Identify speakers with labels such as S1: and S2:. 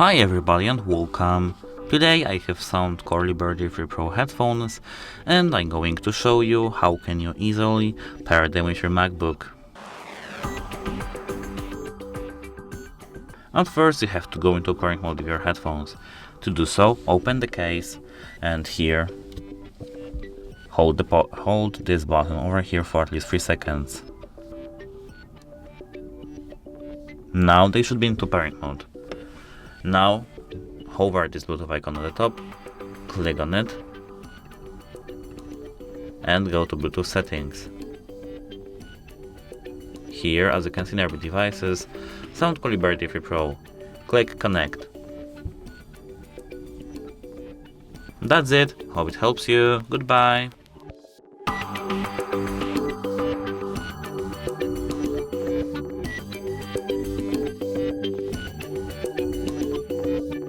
S1: Hi everybody and welcome. Today I have SOUNDCORE Liberty 3 Pro headphones and I'm going to show you how can you easily pair them with your MacBook. At first you have to go into pairing mode with your headphones. To do so, open the case and here hold this button over here for at least 3 seconds. Now they should be into pairing mode. Now hover this Bluetooth icon at the top, click on it and go to Bluetooth settings. Here, as you can see in every devices, SOUNDCORE Liberty 3 Pro, click connect. That's it, hope it helps you, goodbye.